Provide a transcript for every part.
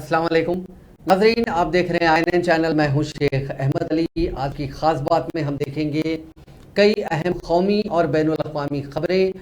अस्सलाम वालेकुम नाज़रीन, आप देख रहे हैं INN चैनल। मैं हूं शेख अहमद अली। आज की ख़ास बात में हम देखेंगे कई अहम कौमी और बैनुल-अक़वामी ख़बरें।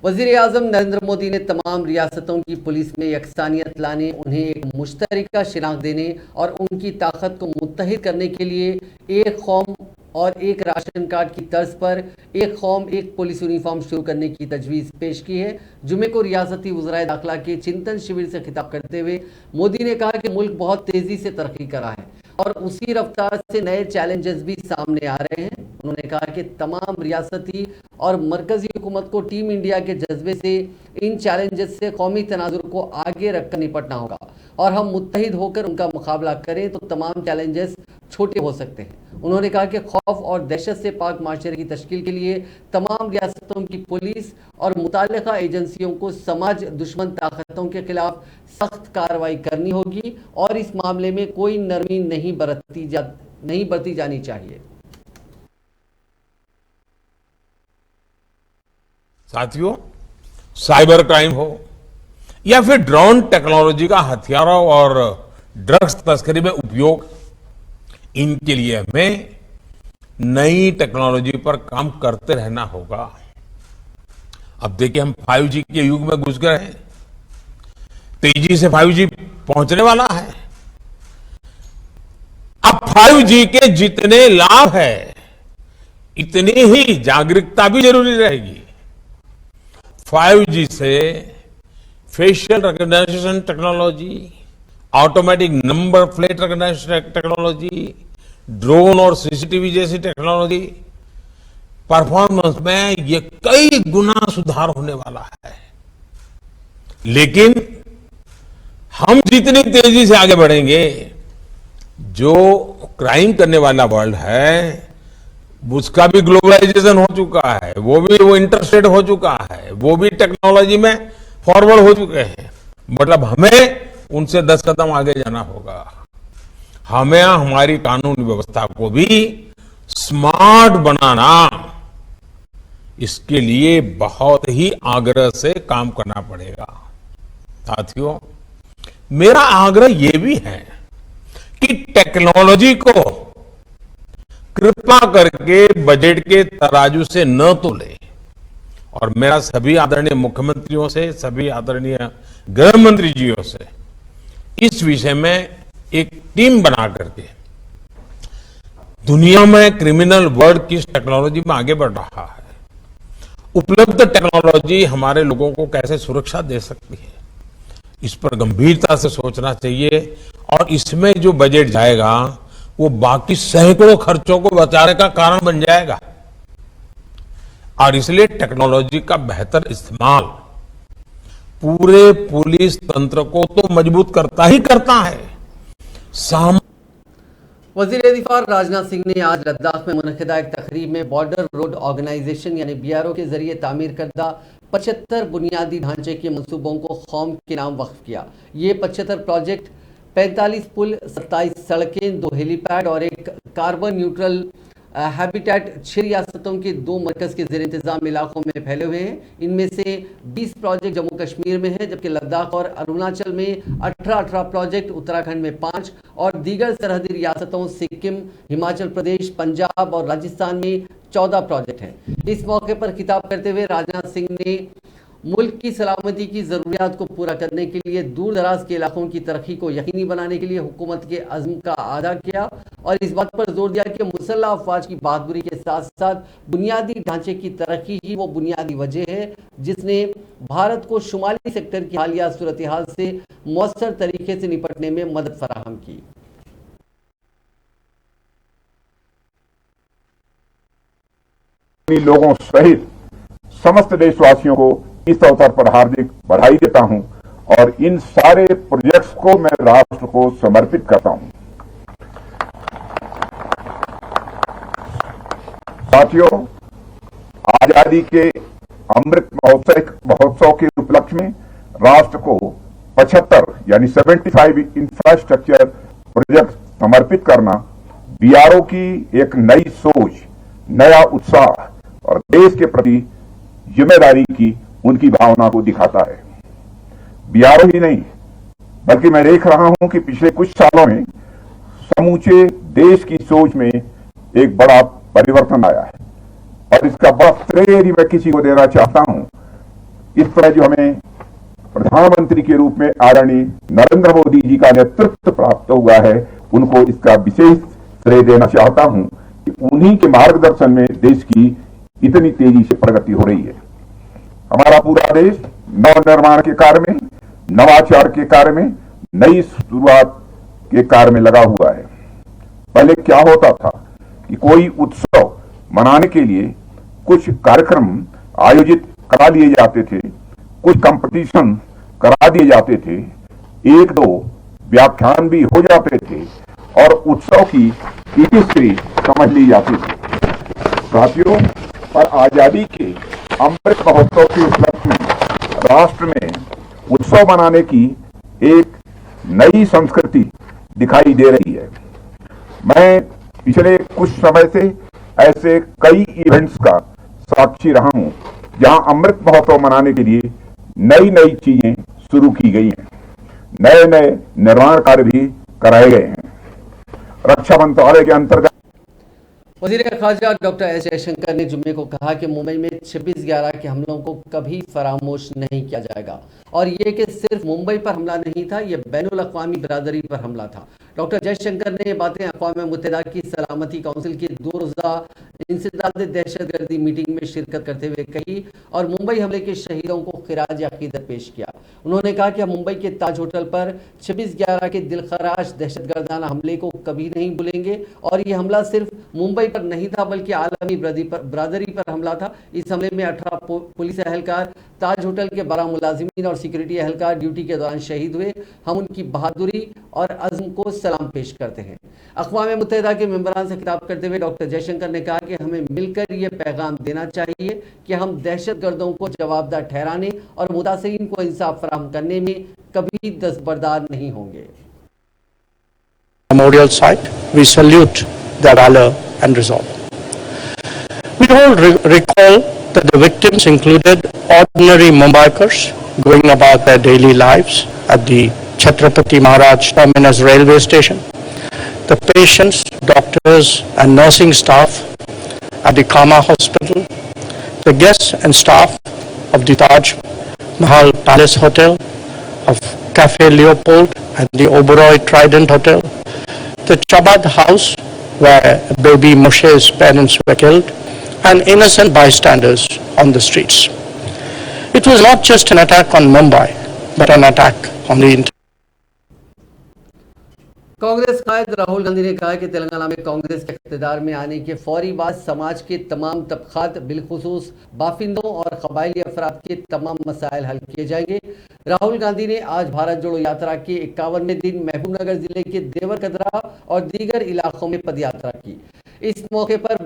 वज़ीर-ए-आज़म नरेंद्र मोदी ने तमाम रियासतों की पुलिस में यकसानियत लाने, उन्हें एक मुश्तरका शिनाख्त देने और उनकी ताकत को मुत्तहिद करने के लिए एक कौम और एक राशन कार्ड की तर्ज पर एक कौम एक पुलिस यूनिफॉर्म शुरू करने की तजवीज़ पेश की है। जुमे को रियासती वज़राए दाखिला के चिंतन शिविर से खिताब करते हुए मोदी ने कहा कि मुल्क बहुत तेज़ी से तरक्की कर रहा है और उसी रफ्तार से नए चैलेंजेस भी सामने आ रहे हैं। उन्होंने कहा कि तमाम रियासती और मरकज़ी हुकूमत को टीम इंडिया के जज्बे से इन चैलेंजेस से कौमी तनाजुर को आगे रखकर निपटना होगा और हम मुत्तहिद होकर उनका मुकाबला करें तो तमाम चैलेंजेस छोटे हो सकते हैं। उन्होंने कहा कि खौफ और दहशत से पाक माशरे की तश्कील के लिए तमाम रियासतों की पुलिस और मुताल्लिका एजेंसियों को समाज दुश्मन ताकतों के खिलाफ सख्त कार्रवाई करनी होगी और इस मामले में कोई नरमी नहीं बरती जानी चाहिए। साथियों, साइबर क्राइम हो या फिर ड्रोन टेक्नोलॉजी का हथियारों और ड्रग्स तस्करी में उपयोग, इनके लिए हमें नई टेक्नोलॉजी पर काम करते रहना होगा। अब देखिए, हम 5G के युग में घुस गए हैं। तेजी से 5G पहुंचने वाला है। अब 5G के जितने लाभ है इतनी ही जागरूकता भी जरूरी रहेगी। 5G से facial recognition technology, automatic number plate recognition technology, drone और सीसीटीवी जैसी टेक्नोलॉजी परफॉर्मेंस में ये कई गुना सुधार होने वाला है। लेकिन हम जितनी तेजी से आगे बढ़ेंगे, जो क्राइम करने वाला वर्ल्ड है उसका भी ग्लोबलाइजेशन हो चुका है, वो इंटरस्टेट हो चुका है, वो भी टेक्नोलॉजी में फॉरवर्ड हो चुके हैं। मतलब हमें उनसे 10 कदम आगे जाना होगा। हमें हमारी कानून व्यवस्था को भी स्मार्ट बनाना, इसके लिए बहुत ही आग्रह से काम करना पड़ेगा। साथियों, मेरा आग्रह यह भी है कि टेक्नोलॉजी को कृपा करके बजट के तराजू से न तोले। और मेरा सभी आदरणीय मुख्यमंत्रियों से, सभी आदरणीय गृह मंत्री जियों से इस विषय में एक टीम बना करके दुनिया में क्रिमिनल वर्ल्ड किस टेक्नोलॉजी में आगे बढ़ रहा है, उपलब्ध टेक्नोलॉजी हमारे लोगों को कैसे सुरक्षा दे सकती है, इस पर गंभीरता से सोचना चाहिए। और इसमें जो बजट जाएगा वो बाकी सैकड़ों खर्चों को बचाने का कारण बन जाएगा। और इसलिए टेक्नोलॉजी का बेहतर इस्तेमाल पूरे पुलिस तंत्र को तो मजबूत करता ही करता है। वज़ीर दिफा राजनाथ सिंह ने आज लद्दाख में मुनक़िदा एक तकरीब में बॉर्डर रोड ऑर्गेनाइजेशन यानी BRO के जरिए तामीर करदा 75 बुनियादी ढांचे के मंसूबों को कौम के नाम वक्फ किया। ये 75 प्रोजेक्ट 45 पुल, 27 सड़कें, 2 हेलीपैड और एक कार्बन न्यूट्रल हैबिटेट 6 रियासतों के 2 मरकज़ के ज़ेर इंतज़ाम इलाकों में फैले हुए हैं। इनमें से 20 प्रोजेक्ट जम्मू कश्मीर में है, जबकि लद्दाख और अरुणाचल में 18 प्रोजेक्ट, उत्तराखंड में 5 और दीगर सरहदी रियासतों सिक्किम, हिमाचल प्रदेश, पंजाब और राजस्थान में 14 प्रोजेक्ट हैं। इस मौके पर खिताब करते हुए राजनाथ सिंह ने मुल्क की सलामती की ज़रूरियात को पूरा करने के लिए दूर दराज के इलाकों की तरक्की को यकीनी बनाने के लिए हुकूमत के अज़्म का अदा किया और इस बात पर जोर दिया कि मुसल्लह अफवाज की बहादुरी के साथ साथ बुनियादी ढांचे की तरक्की ही वो बुनियादी वजह है जिसने भारत को शुमाली सेक्टर की हालिया सूरत हाल से मौसर तरीके से निपटने में मदद फराहम की। लोगों सहित समस्त देशवासियों को इस अवसर पर हार्दिक बधाई देता हूं और इन सारे प्रोजेक्ट्स को मैं राष्ट्र को समर्पित करता हूं। साथियों, आजादी के अमृत महोत्सव के उपलक्ष्य में राष्ट्र को 75 यानी 75 इंफ्रास्ट्रक्चर प्रोजेक्ट समर्पित करना BRO की एक नई सोच, नया उत्साह और देश के प्रति जिम्मेदारी की उनकी भावना को दिखाता है। BRO ही नहीं, बल्कि मैं देख रहा हूं कि पिछले कुछ सालों में समूचे देश की सोच में एक बड़ा परिवर्तन आया है और इसका बड़ा श्रेय यदि मैं किसी को देना चाहता हूं, इस तरह जो हमें प्रधानमंत्री के रूप में आदरणीय नरेंद्र मोदी जी का नेतृत्व प्राप्त हुआ है, उनको इसका विशेष श्रेय देना चाहता हूं कि उन्हीं के मार्गदर्शन में देश की इतनी तेजी से प्रगति हो रही है। हमारा पूरा देश नवनिर्माण के कार्य में, नवाचार के कार्य में, नई शुरुआत के कार्य में लगा हुआ है। पहले क्या होता था कि कोई उत्सव मनाने के लिए कुछ कार्यक्रम आयोजित करा लिए जाते थे, कुछ कंपटीशन करा दिए जाते थे, एक दो व्याख्यान भी हो जाते थे और उत्सव की इतिश्री समझ ली जाती थी। साथियों, पर आजादी के अमृत महोत्सव के उपलक्ष्य में राष्ट्र में उत्सव मनाने की एक नई संस्कृति दिखाई दे रही है। मैं पिछले कुछ समय से ऐसे कई इवेंट्स का साक्षी रहा हूं जहां अमृत महोत्सव मनाने के लिए नई नई चीजें शुरू की गई हैं, नए नए निर्माण कार्य भी कराए गए हैं। रक्षा मंत्रालय के अंतर्गत वज़ीर ख़ारजा डॉक्टर एस जयशंकर ने जुम्मे को कहा कि मुंबई में 26/11 के हमलों को कभी फरामोश नहीं किया जाएगा और ये कि सिर्फ मुंबई पर हमला नहीं था, ये बैनुल अक़वामी बिरादरी पर हमला था। डॉक्टर जयशंकर ने ये बातें अक़वाम मुत्तहिदा की सलामती काउंसिल की 2 रोज़ा इंसदाद दहशतगर्दी मीटिंग में शिरकत करते हुए कही और मुंबई हमले के शहीदों को खिराज अक़ीदत पेश किया। उन्होंने कहा कि हम मुंबई के ताज होटल पर 26/11 के दिलखराश दहशतगर्दाना हमले को कभी नहीं भूलेंगे और ये हमला सिर्फ मुंबई पर नहीं था बल्कि आलमी बिरादरी पर हमला था। इस हमले में 18 पुलिस एहलकार, ताज होटल के 12 मुलाजिमीन और सिक्योरिटी एहलकार ड्यूटी के दौरान शहीद हुए। हम उनकी बहादुरी और अज़्म को सलाम पेश करते हैं। अक़वाम मुत्तहिदा के मेंबरान से खिताब करते हुए डॉक्टर जयशंकर ने कहा कि हमें मिलकर ये पैगाम देना चाहिए कि हम दहशतगर्दों को जवाबदार ठहराने और मुतासिरीन को इंसाफ फराहम करने में कभी दस्तबरदार नहीं होंगे। Memorial site, we salute their valor and resolve. We all recall that the victims included ordinary Mumbaikars going about their daily lives at the Chhatrapati Maharaj Terminus railway station, the patients, doctors and nursing staff at the Kama Hospital, the guests and staff of the Taj Mahal Palace Hotel, of Cafe Leopold and the Oberoi Trident Hotel, the Chabad house where baby Moshe's parents were killed, and innocent bystanders on the streets. It was not just an attack on Mumbai, but an attack on the entire. Congress कायद राहुल गांधी ने कहा कि तेलंगाना में कांग्रेस के इक़्तिदार में आने के फौरी बाद समाज के तमाम तबक़ात बिलखुसूस बाफिंदों और कबायली अफराद के तमाम मसाइल हल किए जाएंगे। राहुल गांधी ने आज भारत जोड़ो यात्रा के 51वें दिन महबूबनगर जिले के देवरकद्रा और दीगर इलाकों में पदयात्रा की। इस मौके पर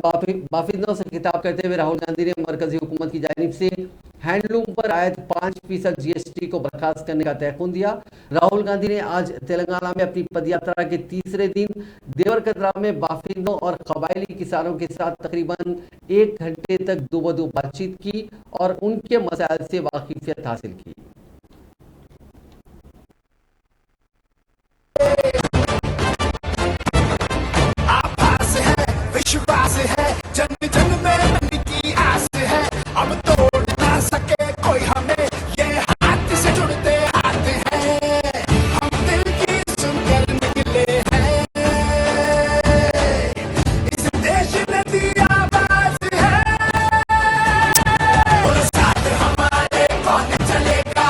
बाफिंदों से खिताब करते हुए राहुल गांधी ने मरकजी हुकूमत की जानिब से हैंडलूम पर आयद 5% GST को बर्खास्त करने का तयक़ुन दिया। राहुल गांधी ने आज तेलंगाना में अपनी पदयात्रा के तीसरे दिन देवरकद्रा में बाफिंदों और कबायली किसानों के साथ तकरीबन 1 घंटे तक दो बातचीत की और उनके मसाइल से वाकिफियत हासिल की। विश्वास है जन जन में मन की आस है, अब तोड़ ना सके कोई हमें, ये हाथ से जुड़ते हाथ हैं, हम दिल की सुनकर निकले हैं, इस देश ने दी आवाज है, और साथ हमारे कौन चलेगा,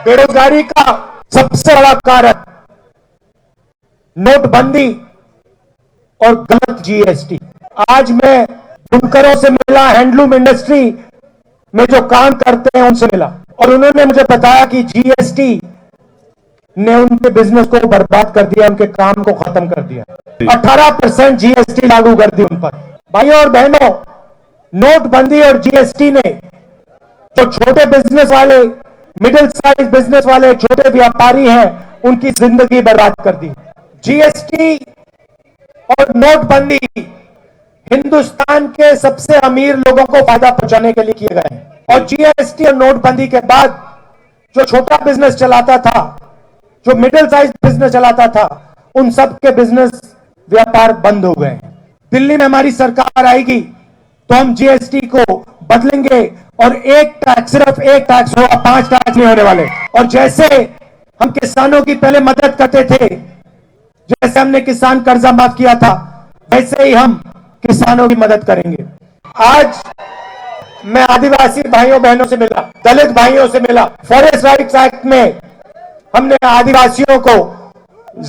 बेरोजगारी का सबसे बड़ा कारण नोटबंदी और गलत जीएसटी। आज मैं बुनकरों से मिला, हैंडलूम इंडस्ट्री में जो काम करते हैं उनसे मिला, और उन्होंने मुझे बताया कि जीएसटी ने उनके बिजनेस को बर्बाद कर दिया, उनके काम को खत्म कर दिया। 18% जीएसटी लागू कर दी उन पर। भाइयों और बहनों, नोटबंदी और जीएसटी ने जो छोटे बिजनेस वाले, मिडिल साइज बिजनेस वाले, छोटे व्यापारी हैं, उनकी जिंदगी बर्बाद कर दी। जीएसटी और नोटबंदी हिंदुस्तान के सबसे अमीर लोगों को फायदा पहुंचाने के लिए किए गए हैं, और जीएसटी और नोटबंदी के बाद जो छोटा बिजनेस चलाता था, जो मिडिल साइज बिजनेस चलाता था, उन सब के बिजनेस व्यापार बंद हो गए हैं। दिल्ली में हमारी सरकार आएगी तो हम जीएसटी को बदलेंगे और एक टैक्स, सिर्फ एक टैक्स होगा, 5 टैक्स नहीं होने वाले। और जैसे हम किसानों की पहले मदद करते थे, जैसे हमने किसान कर्जा माफ किया था, वैसे ही हम किसानों की मदद करेंगे। आज मैं आदिवासी भाइयों बहनों से मिला, दलित भाइयों से मिला। फॉरेस्ट राइट्स एक्ट में हमने आदिवासियों को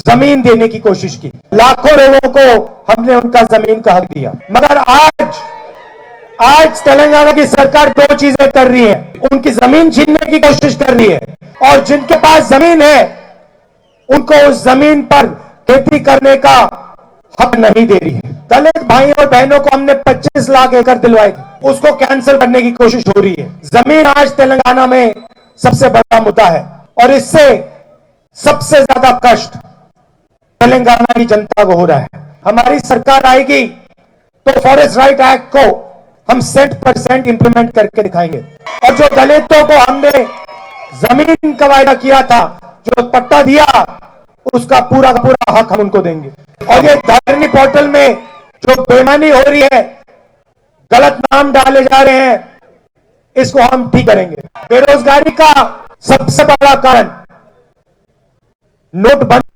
जमीन देने की कोशिश की, लाखों लोगों को हमने उनका जमीन का हक दिया। मगर आज तेलंगाना की सरकार 2 चीजें कर रही है, उनकी जमीन छीनने की कोशिश कर रही है, और जिनके पास जमीन है उनको उस जमीन पर खेती करने का हक नहीं दे रही है। दलित भाइयों और बहनों को हमने 25 लाख एकड़ दिलवाए, उसको कैंसिल करने की कोशिश हो रही है। जमीन आज तेलंगाना में सबसे बड़ा मुद्दा है, और इससे सबसे ज्यादा कष्ट तेलंगाना की जनता को हो रहा है। हमारी सरकार आएगी तो फॉरेस्ट राइट एक्ट को हम 100% इंप्लीमेंट करके दिखाएंगे, और जो दलितों को हमने जमीन का वायदा किया था, जो पट्टा दिया, उसका पूरा का पूरा हक हम उनको देंगे। और ये धरनी पोर्टल में जो बेईमानी हो रही है, गलत नाम डाले जा रहे हैं, इसको हम ठीक करेंगे। बेरोजगारी का सबसे बड़ा कारण नोटबंदी।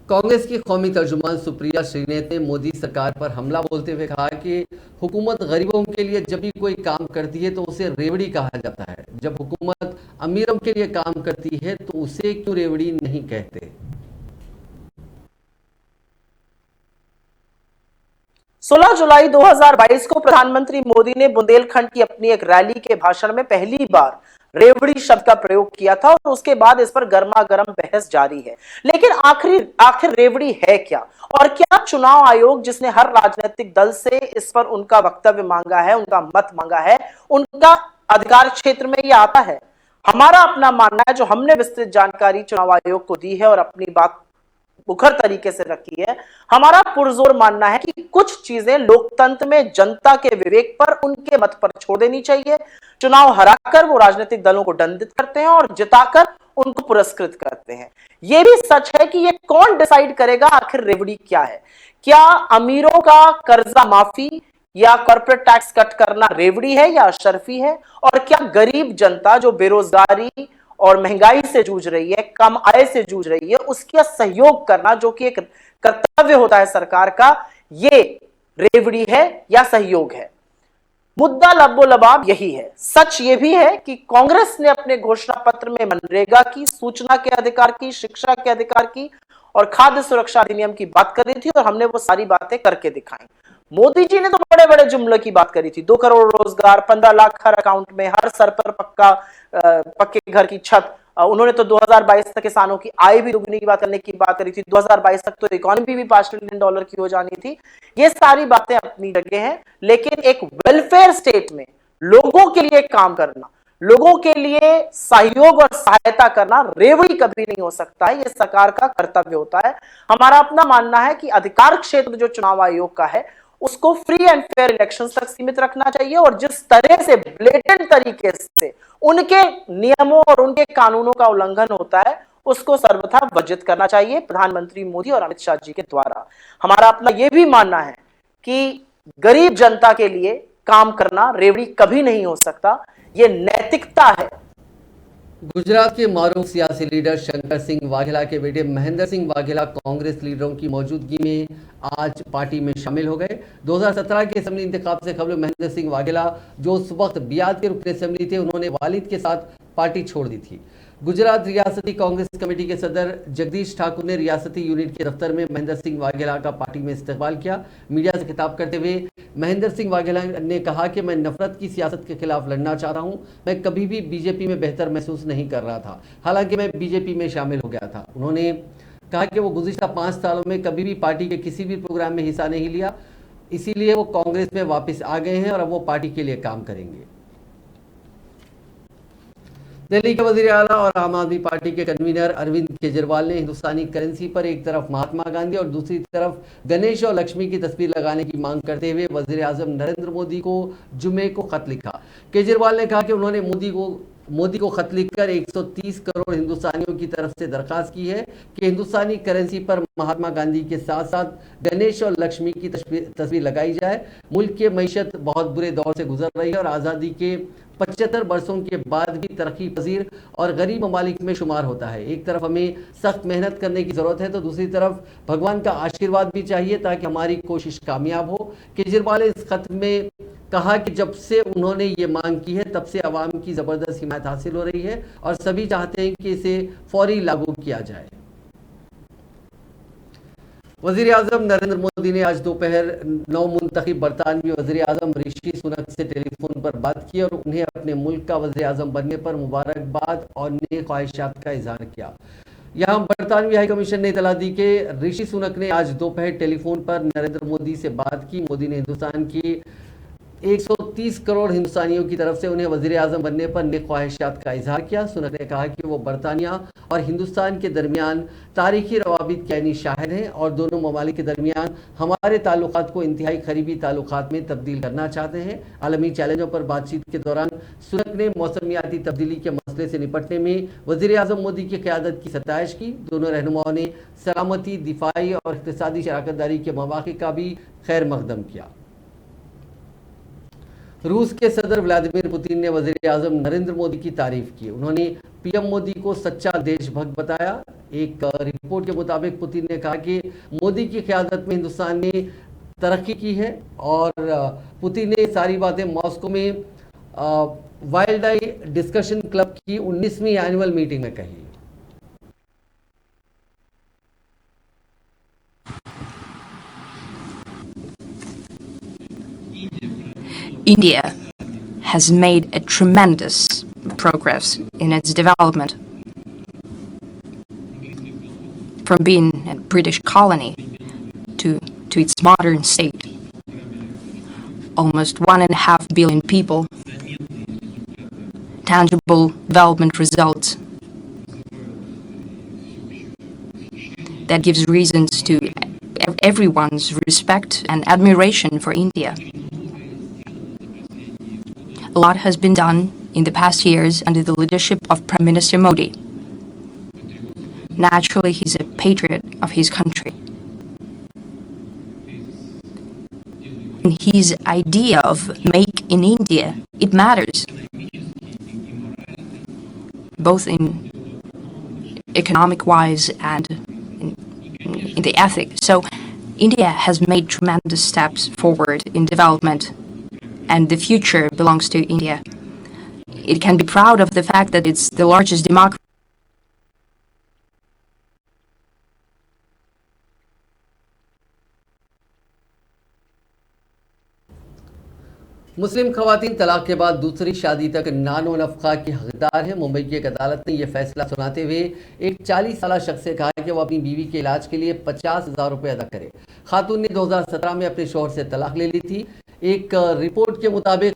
कांग्रेस की कौमी तर्जुमान सुप्रिया श्रीनेत ने मोदी सरकार पर हमला बोलते हुए कहा कि हुकूमत गरीबों के लिए जब भी कोई काम करती है तो उसे रेवड़ी कहा जाता है, जब हुकूमत अमीरों के लिए काम करती है तो उसे क्यों रेवड़ी नहीं कहते। 16 जुलाई 2022 को प्रधानमंत्री मोदी ने बुंदेलखंड की अपनी एक रैली के भाषण में पहली बार रेवड़ी शब्द का प्रयोग किया था, और उसके बाद इस पर गर्मा गर्म बहस जारी है। लेकिन आखिर रेवड़ी है क्या, और क्या चुनाव आयोग, जिसने हर राजनीतिक दल से इस पर उनका वक्तव्य मांगा है, उनका मत मांगा है, उनका अधिकार क्षेत्र में यह आता है? हमारा अपना मानना है, जो हमने विस्तृत जानकारी चुनाव आयोग को दी है और अपनी बात मुखर तरीके से रखी है। हमारा पुरजोर मानना है कि कुछ चीजें लोकतंत्र में जनता के विवेक पर, उनके मत पर छोड़ देनी चाहिए। चुनाव हराकर वो राजनीतिक दलों को दंडित करते हैं और जिताकर उनको पुरस्कृत करते हैं। यह भी सच है कि ये कौन डिसाइड करेगा आखिर रेवड़ी क्या है? क्या अमीरों का कर्जा माफी या कॉर्पोरेट टैक्स कट करना रेवड़ी है या अशरफी है? और क्या गरीब जनता जो बेरोजगारी और महंगाई से जूझ रही है, कम आय से जूझ रही है, उसका सहयोग करना, जो कि एक कर्तव्य होता है सरकार का, ये रेवड़ी है या सहयोग है? मुद्दा लबो-लबाब यही है। सच ये भी है कि कांग्रेस ने अपने घोषणा पत्र में मनरेगा की, सूचना के अधिकार की, शिक्षा के अधिकार की और खाद्य सुरक्षा अधिनियम की बात करी थी, और हमने वो सारी बातें करके दिखाई। मोदी जी ने तो बड़े बड़े जुमलों की बात करी थी, 2 करोड़ रोजगार, 15 लाख हर अकाउंट में, हर सर पर पक्के घर की छत। उन्होंने तो 2022 तक किसानों की आय भी दुगनी की बात करने की बात करी थी। 2022 तक तो इकोनॉमी भी $5 ट्रिलियन की हो जानी थी। ये सारी बातें अपनी जगह हैं, लेकिन एक वेलफेयर स्टेट में लोगों के लिए काम करना, लोगों के लिए सहयोग और सहायता करना रेवड़ी कभी नहीं हो सकता है। यह सरकार का कर्तव्य होता है। हमारा अपना मानना है कि अधिकार क्षेत्र जो चुनाव आयोग का है, उसको फ्री एंड फेयर इलेक्शंस तक सीमित रखना चाहिए, और जिस तरह से ब्लेटेंट तरीके से उनके नियमों और उनके कानूनों का उल्लंघन होता है, उसको सर्वथा वर्जित करना चाहिए प्रधानमंत्री मोदी और अमित शाह जी के द्वारा। हमारा अपना यह भी मानना है कि गरीब जनता के लिए काम करना रेवड़ी कभी नहीं हो सकता। यह नैतिकता है गुजरात के मारूफ सियासी लीडर शंकर सिंह वाघेला के बेटे महेंद्र सिंह वाघेला कांग्रेस लीडरों की मौजूदगी में आज पार्टी में शामिल हो गए। 2017 के असेंबली इंतखाब से कबल महेंद्र सिंह वाघेला, जो उस वक्त बियाद के रुकन असेंबली थे, उन्होंने वालिद के साथ पार्टी छोड़ दी थी। गुजरात रियासती कांग्रेस कमेटी के सदर जगदीश ठाकुर ने रियासती यूनिट के दफ्तर में महेंद्र सिंह वाघेला का पार्टी में इस्तकबाल किया। मीडिया से खिताब करते हुए महेंद्र सिंह वाघेला ने कहा कि मैं नफरत की सियासत के खिलाफ लड़ना चाह रहा हूं। मैं कभी भी बीजेपी में बेहतर महसूस नहीं कर रहा था, हालांकि मैं बीजेपी में शामिल हो गया था। उन्होंने कहा कि वो गुज़िश्ता 5 सालों में कभी भी पार्टी के किसी भी प्रोग्राम में हिस्सा नहीं लिया, इसीलिए वो कांग्रेस में वापस आ गए हैं और अब वो पार्टी के लिए काम करेंगे। दिल्ली के वजीर आला और आम आदमी पार्टी के कन्वीनर अरविंद केजरीवाल ने हिंदुस्तानी करेंसी पर एक तरफ महात्मा गांधी और दूसरी तरफ गणेश और लक्ष्मी की तस्वीर लगाने की मांग करते हुए वजीर आजम नरेंद्र मोदी को जुमे को खत लिखा। केजरीवाल ने कहा कि उन्होंने मोदी को खत लिखकर 130 करोड़ हिंदुस्तानियों की तरफ से दरखास्त की है कि हिंदुस्तानी करेंसी पर महात्मा गांधी के साथ साथ गणेश और लक्ष्मी की तस्वीर लगाई जाए। मुल्क की मईशत बहुत बुरे दौर से गुजर रही है और आज़ादी के 75 वर्षों के बाद भी तरक्की पजीर और गरीब ममालिक में शुमार होता है। एक तरफ हमें सख्त मेहनत करने की ज़रूरत है तो दूसरी तरफ भगवान का आशीर्वाद भी चाहिए ताकि हमारी कोशिश कामयाब हो। केजरीवाल ने इस खत में कहा कि जब से उन्होंने ये मांग की है तब से आवाम की ज़बरदस्त हिमायत हासिल हो रही है और सभी चाहते हैं कि इसे फौरी लागू किया जाए। वज़ीर आज़म नरेंद्र मोदी ने आज दोपहर नवमुंतखब बरतानवी वज़ीर आज़म ऋषि सुनक से टेलीफोन पर बात की और उन्हें अपने मुल्क का वज़ीर आज़म बनने पर मुबारकबाद और नेक ख्वाहिशात का इजहार किया। यहाँ बरतानवी हाई कमीशन ने इतला दी कि ऋषि सुनक ने आज दोपहर टेलीफोन पर नरेंद्र मोदी से बात की। मोदी ने हिंदुस्तान की 130 करोड़ हिंदुस्तानियों की तरफ से उन्हें वज़ीर आज़म बनने पर नेक ख्वाहिशात का इजहार किया। सुनक ने कहा कि वो बरतानिया और हिंदुस्तान के दरमियान तारीखी रवाबित के यानी शाहिद हैं और दोनों ममालिक के दरमियान हमारे ताल्लुकात को इंतहाई करीबी ताल्लुकात में तब्दील करना चाहते हैं। आलमी चैलेंजों पर बातचीत के दौरान सुनक ने मौसमियाती तब्दीली के मसले से निपटने में वज़ीर आज़म मोदी की क़यादत की सताइश की। दोनों रहनुमाओं ने सलामती, दिफाई और इक़्तिसादी शराकतदारी के मौक़े का भी खैर मक़दम किया। रूस के सदर व्लादिमीर पुतिन ने वज़ीर आज़म नरेंद्र मोदी की तारीफ की। उन्होंने पीएम मोदी को सच्चा देशभक्त बताया। एक रिपोर्ट के मुताबिक पुतिन ने कहा कि मोदी की क़यादत में हिंदुस्तान ने तरक्की की है और पुतिन ने सारी बातें मॉस्को में वाइल्ड आई डिस्कशन क्लब की 19वीं एनुअल मीटिंग में कही। India has made a tremendous progress in its development, from being a British colony to its modern state. Almost 1.5 billion people, tangible development results. That gives reasons to everyone's respect and admiration for India. A lot has been done in the past years under the leadership of Prime Minister Modi. Naturally, he's a patriot of his country. And his idea of make in India, it matters, both in economic-wise and in the ethic. So India has made tremendous steps forward in development, and the future belongs to India. It can be proud of the fact that it's the largest democracy. मुस्लिम खवातीन तलाक के बाद दूसरी शादी तक नानो नफ़क़ा की हकदार है। मुंबई की एक अदालत ने यह फैसला सुनाते हुए एक 40 साला शख्स से कहा कि वो अपनी बीवी के इलाज के लिए 50,000 रुपये अदा करे। खातून ने 2017 में अपने शौहर से तलाक ले ली थी। एक रिपोर्ट के मुताबिक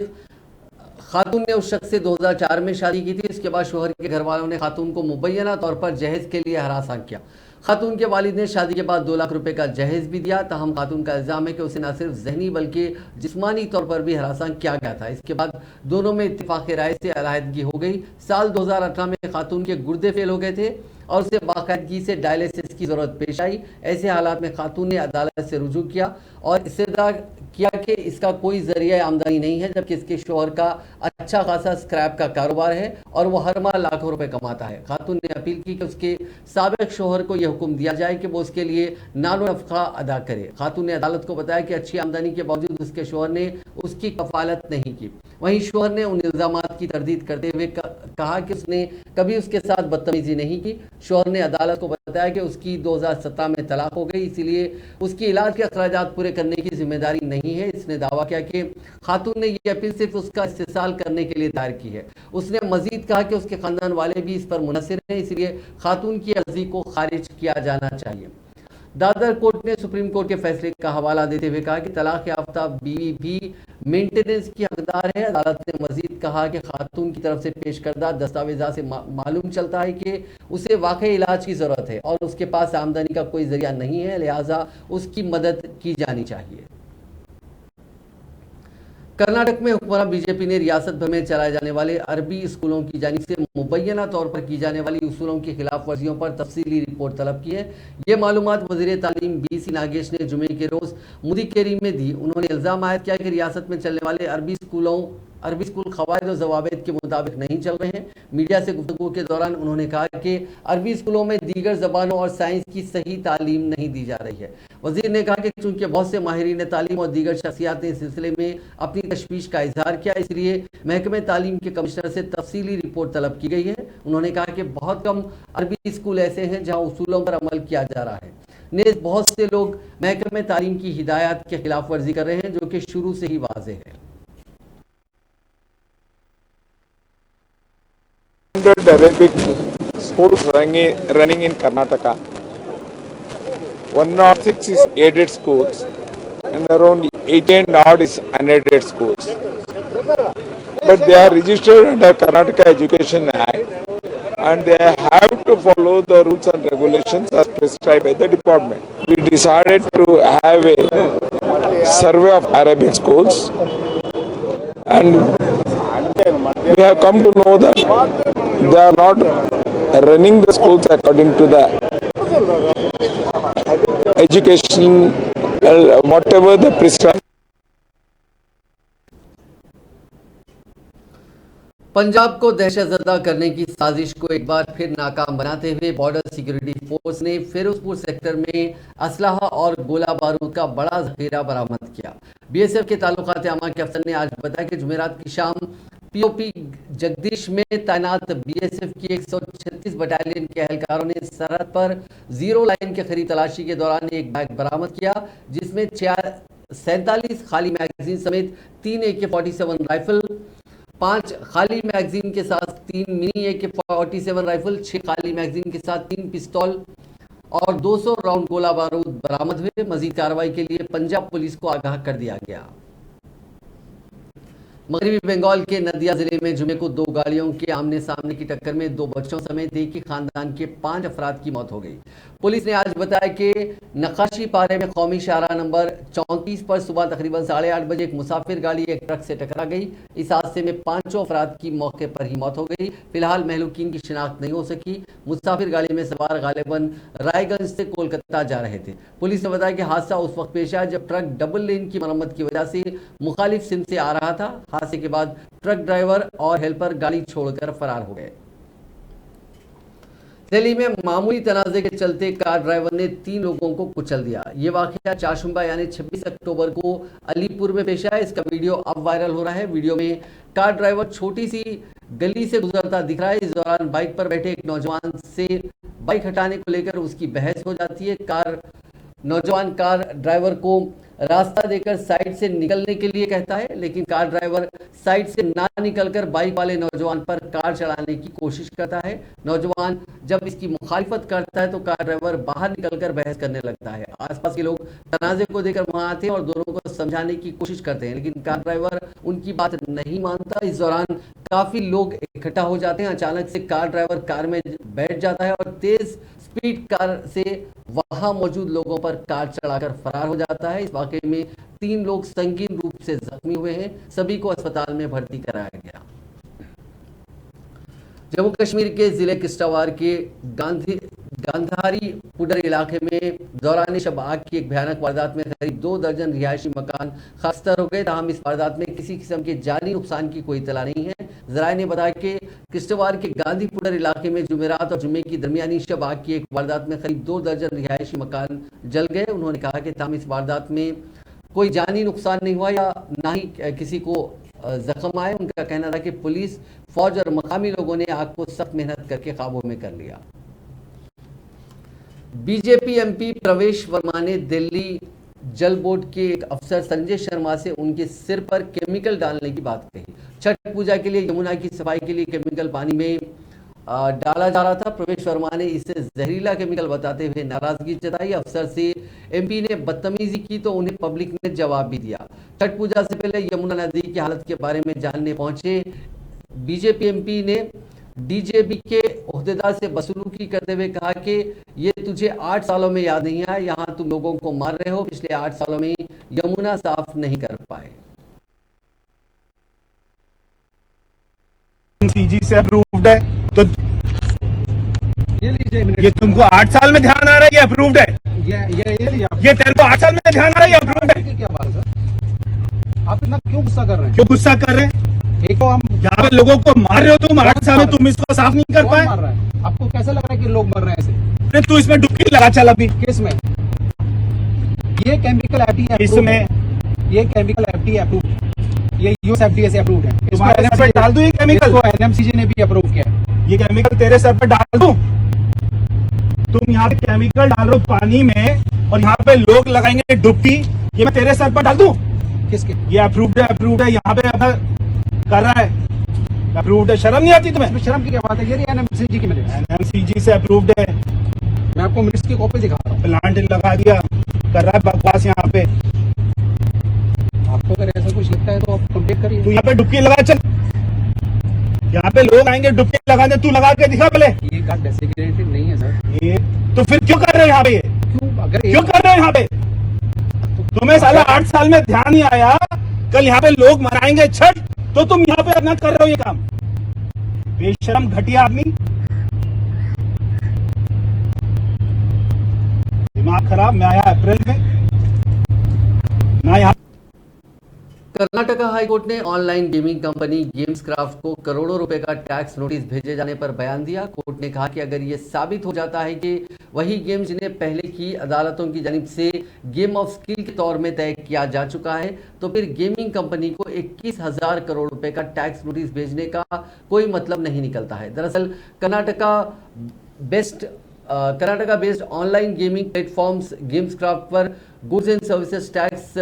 खातून ने उस शख्स से 2004 में शादी की थी। इसके बाद शौहर के घर वालों ने खातून को मुबैना तौर पर जहेज के लिए हरासा किया। खातून के वालिद ने शादी के बाद 2 लाख रुपए का जहेज भी दिया। ताहम खातून का इल्ज़ाम है कि उसे न सिर्फ जहनी बल्कि जिस्मानी तौर पर भी हरासा किया गया था। इसके बाद दोनों में इत्तिफाक़ राय से अलहदगी हो गई। साल 2018 में खातून के गुर्दे फेल हो गए थे और उसे बाकायदगी से डायलिसिस की जरूरत पेश आई। ऐसे हालात में खातून ने अदालत से रुजू किया और इस्तदला किया कि इसका कोई जरिया आमदनी नहीं है, जबकि इसके शोहर का अच्छा खासा स्क्रैप का कारोबार है और वो हर माह लाखों रुपए कमाता है। खातून ने अपील की कि उसके साबिक शोहर को यह हुक्म दिया जाए कि वो उसके लिए नालो नफका अदा करे। खातून ने अदालत को बताया कि अच्छी आमदनी के बावजूद उसके शोहर ने उसकी कफालत नहीं की। वहीं शोहर ने उन इल्जामात की तरदीद करते हुए कहा कि उसने कभी उसके साथ बदतमीजी नहीं की। शोहर ने अदालत को बताया कि उसकी 2017 में तलाक हो गई, इसीलिए उसकी इलाज के अखराजात पूरे करने की जिम्मेदारी नहीं है। इसने दावा किया कि खातून ने यह अपील सिर्फ उसका इस्तेसाल करने के लिए दायर की है। उसने मजीद कहा कि उसके खानदान वाले भी इस पर मुनसिर हैं, इसलिए खातून की अर्जी को खारिज किया जाना चाहिए। दादर कोर्ट ने सुप्रीम कोर्ट के फैसले का हवाला देते हुए कहा कि तलाक याफ्ता बीवी भी मेंटेनेंस की हकदार है। अदालत ने मजीद कहा कि खातून की तरफ से पेश करदा दस्तावेजा से मालूम चलता है कि उसे वाकई इलाज की जरूरत है और उसके पास आमदनी का कोई जरिया नहीं है, लिहाजा उसकी मदद की जानी चाहिए। कर्नाटक में हुक्मरान बीजेपी ने रियासत भर में चलाए जाने वाले अरबी स्कूलों की जानिब से मुबैना तौर पर की जाने वाली उसूलों की खिलाफ वर्जियों पर तफसीली रिपोर्ट तलब की है। ये मालूमात वज़ीर तालीम BC नागेश ने जुमे के रोज मुदीकेरी में दी। उन्होंने इल्जाम आयद किया कि रियासत में चलने वाले अरबी स्कूल क़वाइद और ज़वाबित के मुताबिक नहीं चल रहे हैं। मीडिया से गुफ्तगू के दौरान उन्होंने कहा कि अरबी स्कूलों में दीगर ज़बानों और साइंस की सही तालीम नहीं दी जा रही है। वज़ीर ने कहा कि चूंकि बहुत से माहिरीन तालीम और दीगर शख्सियात ने इस सिलसिले में अपनी तशवीश का इजहार किया, इसलिए महकमे तालीम के कमिश्नर से तफसीली रिपोर्ट तलब की गई है। उन्होंने कहा कि बहुत कम अरबी स्कूल ऐसे हैं जहाँ उसूलों पर अमल किया जा रहा है। नेज़ बहुत से लोग महकमे तालीम की हिदायत के खिलाफ वर्जी कर रहे हैं, जो कि शुरू से ही वाज़ेह है। Arabic schools running in Karnataka. 106 is aided schools and around 18 odd is unaided schools. But they are registered under Karnataka Education Act and they have to follow the rules and regulations as prescribed by the department. We decided to have a survey of Arabic schools and we have come to know that they are not running the schools according to the education, whatever the prescribed. Punjab को दहशतजदा करने की साजिश को एक बार फिर नाकाम बनाते हुए बॉर्डर सिक्योरिटी फोर्स ने फिरोजपुर सेक्टर में असलहा और गोला बारूद का बड़ा जखीरा बरामद किया। BSF के ताल्लुकात आमा के अफसर ने आज बताया कि जुमेरात की शाम POP जगदीश में तैनात BSF की 136 बटालियन के एहलकारों ने सरहद पर जीरो लाइन के करीब तलाशी के दौरान एक बैग बरामद किया, जिसमें 47 खाली मैगजीन समेत 3 AK-47 राइफल, 5 खाली मैगजीन के साथ 3 मिनी AK-47 राइफल, 6 खाली मैगजीन के साथ 3 पिस्तौल और 200 राउंड गोला बारूद बरामद हुए। मजीद कार्रवाई के लिए पंजाब पुलिस को आगाह कर दिया गया। मगरबी बंगाल के नदिया जिले में जुमे को 2 गाड़ियों के आमने सामने की टक्कर में 2 बच्चों समेत एक ही खानदान के 5 अफराद की मौत हो गई। पुलिस ने आज बताया कि नक्काशी पारे में कौमी शाहराह नंबर 34 पर सुबह तकरीबन 8:30 बजे एक मुसाफिर गाड़ी एक ट्रक से टकरा गई। इस हादसे में 5 अफराद की मौके पर ही मौत हो गई। फिलहाल महलूकीन की शिनाख्त नहीं हो सकी। मुसाफिर गाड़ी में सवार गालिबन रायगंज से कोलकाता जा रहे थे। पुलिस ने बताया कि हादसा उस वक्त पेश आया जब ट्रक डबल लेन की मरम्मत की वजह से मुखालिफ सिम से आ रहा था। हादसे के बाद ट्रक ड्राइवर और हेल्पर गाड़ी छोड़कर फरार हो गए। दिल्ली में मामूली तनाजे के चलते कार ड्राइवर ने 3 लोगों को कुचल दिया। ये वाकया चारशंबा यानी 26 अक्टूबर को अलीपुर में पेश आया। इसका वीडियो अब वायरल हो रहा है। वीडियो में कार ड्राइवर छोटी सी गली से गुजरता दिख रहा है। इस दौरान बाइक पर बैठे एक नौजवान से बाइक हटाने को लेकर उसकी बहस हो जाती है। नौजवान कार ड्राइवर को रास्ता देकर साइड से निकलने के लिए कहता है, लेकिन कार ड्राइवर साइड से ना निकलकर बाइक वाले नौजवान पर कार चढ़ाने की कोशिश करता है। नौजवान जब इसकी मुखालिफत करता है तो कार ड्राइवर बाहर निकलकर बहस करने लगता है। आसपास के लोग तनाजे को देखकर वहां आते हैं और दोनों को समझाने की कोशिश करते हैं, लेकिन कार ड्राइवर उनकी बात नहीं मानता। इस दौरान काफी लोग इकट्ठा हो जाते हैं। अचानक से कार ड्राइवर कार में बैठ जाता है और तेज स्पीड कार से वहां मौजूद लोगों पर कार चढ़ाकर फरार हो जाता है। इस वाकये में 3 लोग संगीन रूप से जख्मी हुए हैं। सभी को अस्पताल में भर्ती कराया गया। जम्मू कश्मीर के जिले किश्तवाड़ के गांधारी पुडर इलाके में दौरान शब आग की एक भयानक वारदात में करीब 2 दर्जन रिहायशी मकान खाकसार हो गए। ताहम इस वारदात में किसी किस्म के जानी नुकसान की कोई इतला नहीं है। जराये ने बताया कि किश्तवाड़ के गांधी पुडर इलाके में जुमेरात और जुम्मे की दरमियानी शब आग की एक वारदात में करीब 2 दर्जन रिहायशी मकान जल गए। उन्होंने कहा कि ताहम इस वारदात में कोई जानी नुकसान नहीं हुआ या ना ही किसी को जख्म आए। उनका कहना था कि पुलिस, फौज और मकामी लोगों ने आग को सख्त मेहनत करके काबू में कर लिया। बीजेपी एमपी प्रवेश वर्मा ने दिल्ली जल बोर्ड के एक अफसर संजय शर्मा से उनके सिर पर केमिकल डालने की बात कही। छठ पूजा के लिए यमुना की सफाई के लिए केमिकल पानी में डाला जा रहा था। प्रवेश वर्मा ने इसे जहरीला केमिकल बताते हुए नाराजगी जताई। अफसर से एमपी ने बदतमीजी की तो उन्हें पब्लिक ने जवाब भी दिया। छठ पूजा से पहले यमुना नदी की हालत के बारे में जानने पहुंचे बीजेपी एमपी ने डीजेबी के ओहदेदार से बदसलूकी करते हुए कहा कि ये तुझे 8 सालों में याद नहीं आया, यहाँ तुम लोगों को मार रहे हो, पिछले 8 सालों में यमुना साफ नहीं कर पाए। सीजी से अप्रूव्ड है तो ये तुमको 8 साल में ध्यान आ रहा है, ये अप्रूव्ड है। ये तेरे को 8 साल में ध्यान आ रहा है, ये अप्रूव्ड है। क्या बात है सर, आप इतना क्यों गुस्सा कर रहे हैं? क्यों गुस्सा कर रहे हैं? एक तो हम यहाँ पे लोगों को मार रहे हो तुम, 8 साल में तुम इसको साफ नहीं कर पाए। मार रहा है? आपको कैसा लग रहा है कि लोग मर रहे हैं ऐसे? अरे तू इसमें डुबकी लगा चल अभी। किस में? ये केमिकल एफडीए इसमें ये केमिकल एफडीए अप्रूव्ड, ये यूएसएफडीए से अप्रूव्ड है। तुम्हारे सर पे डाल दूं ये केमिकल? एनएमसीजी ने भी अप्रूव किया है। ये केमिकल तेरे सर पे डाल दूं? तुम यहाँ पे केमिकल डाल रहे हो पानी में और यहाँ पे लोग लगाएंगे डुबकी, ये मैं तेरे सर पर डाल दूं? किसके? ये अप्रूव्ड है यहाँ पे कर रहा है, अप्रूव्ड है। शर्म नहीं आती तुम्हें? शर्म की क्या बात है? ये एनएमसीजी की मिले, एनएमसीजी से अप्रूव्ड है। मैं आपको मिनट्स की कॉपी दिखा रहा हूँ। प्लांट लगा दिया, कर रहा है बकवास यहाँ पे। आपको अगर ऐसा कुछ लगता है तो आप कंप्लीट करिए। तू यहाँ पे डुबकी लगा चल, यहाँ पे लोग आएंगे डुबकी लगाने, तू लगा के दिखा पहले। ये कार्ड डेसिग्नेटेड नहीं है सर। ये तो फिर क्यों कर रहे हो यहाँ पे? क्यों कर रहे हो यहाँ पे? तुम्हें साला 8 साल में ध्यान नहीं आया, कल यहाँ पे लोग मनाएंगे छठ तो तुम यहाँ पे अपना कर रहे हो ये काम। बेशरम घटिया आदमी, दिमाग खराब। मैं आया अप्रैल में, मैं यहाँ। कर्नाटका हाईकोर्ट ने ऑनलाइन गेमिंग कंपनी गेम्सक्राफ्ट को करोड़ों रुपए का टैक्स नोटिस भेजे जाने पर बयान दिया। कोर्ट ने कहा कि अगर ये साबित हो जाता है कि वही गेम जिन्हें पहले की अदालतों की जानिब से गेम ऑफ स्किल के तौर में तय किया जा चुका है, तो फिर गेमिंग कंपनी को 21,000 करोड़ रुपए का टैक्स नोटिस भेजने का कोई मतलब नहीं निकलता है। दरअसल Karnataka based online gaming platforms Gameskraft पर goods and services tax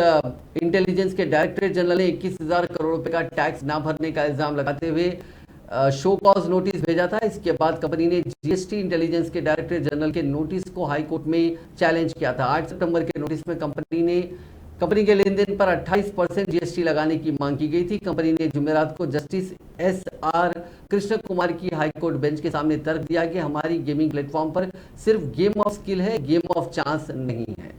intelligence के डायरेक्टर जनरल ने 21,000 करोड़ रुपए का टैक्स ना भरने का इल्जाम लगाते हुए शो कॉज नोटिस भेजा था। इसके बाद कंपनी ने जीएसटी इंटेलिजेंस के डायरेक्टर जनरल के नोटिस को हाईकोर्ट में चैलेंज किया था। 8 सितंबर के नोटिस में कंपनी के लेन देन पर 28% जीएसटी लगाने की मांग की गई थी। कंपनी ने जुमेरात को जस्टिस एसआर कृष्ण कुमार की हाईकोर्ट बेंच के सामने तर्क दिया कि हमारी गेमिंग प्लेटफॉर्म पर सिर्फ गेम ऑफ स्किल है, गेम ऑफ चांस नहीं है।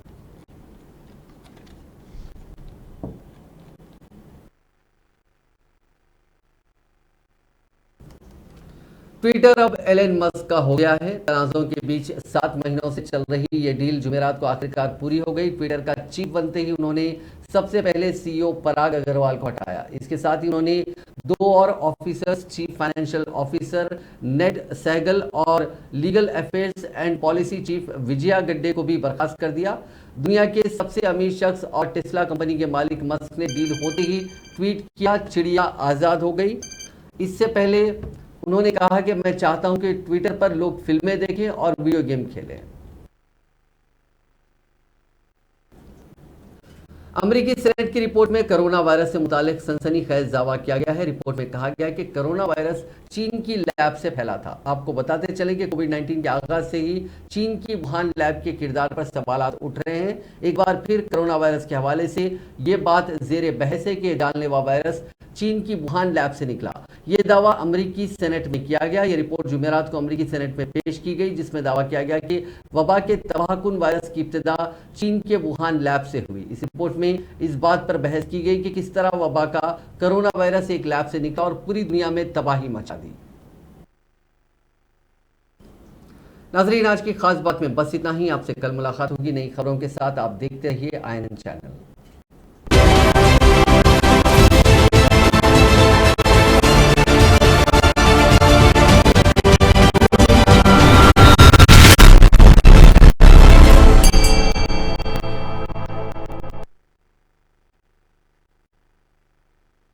ट्विटर अब एलन मस्क का हो गया है। तनाज़ों के बीच 7 महीनों से चल रही ये डील जुमेरात को आखिरकार पूरी हो गई। ट्विटर का चीफ बनते ही उन्होंने सबसे पहले सीईओ पराग अग्रवाल को हटाया। इसके साथ ही उन्होंने 2 और ऑफिसर्स, चीफ फाइनेंशियल ऑफिसर नेड सहगल और legal affairs and policy chief Vijaya गड्डे को भी बर्खास्त कर दिया। दुनिया के सबसे अमीर शख्स और टेस्ला कंपनी के मालिक मस्क ने डील होते ही ट्वीट किया, चिड़िया आज़ाद हो गई। इससे पहले उन्होंने कहा कि मैं चाहता हूं कि ट्विटर पर लोग फिल्में देखें और वीडियो गेम खेलें। अमेरिकी सेनेट की रिपोर्ट में कोरोना वायरस से मुतालिक सनसनीखेज दावा किया गया है। रिपोर्ट में कहा गया कि कोरोना वायरस चीन की लैब से फैला था। आपको बताते चलें कि कोविड-19 के आगाज से ही चीन की वुहान लैब के किरदार पर सवालात उठ रहे हैं। एक बार फिर कोरोना वायरस के हवाले से ये बात जेर बहस है कि जानलेवा वायरस चीन की वुहान लैब से निकला। ये दावा अमेरिकी सेनेट में किया गया। ये रिपोर्ट जुमेरात को अमेरिकी सेनेट में पेश की गई, जिसमें दावा किया गया कि वबा के तबाहकुन वायरस की इब्तिदा चीन के वुहान लैब से हुई। इस रिपोर्ट में इस बात पर बहस की गई कि किस तरह वबा का कोरोना वायरस एक लैब से निकला और पूरी दुनिया में तबाही मचा दी। नाजरीन, आज की खास बात में बस इतना ही। आपसे कल मुलाकात होगी नई खबरों के साथ। आप देखते रहिए INN चैनल।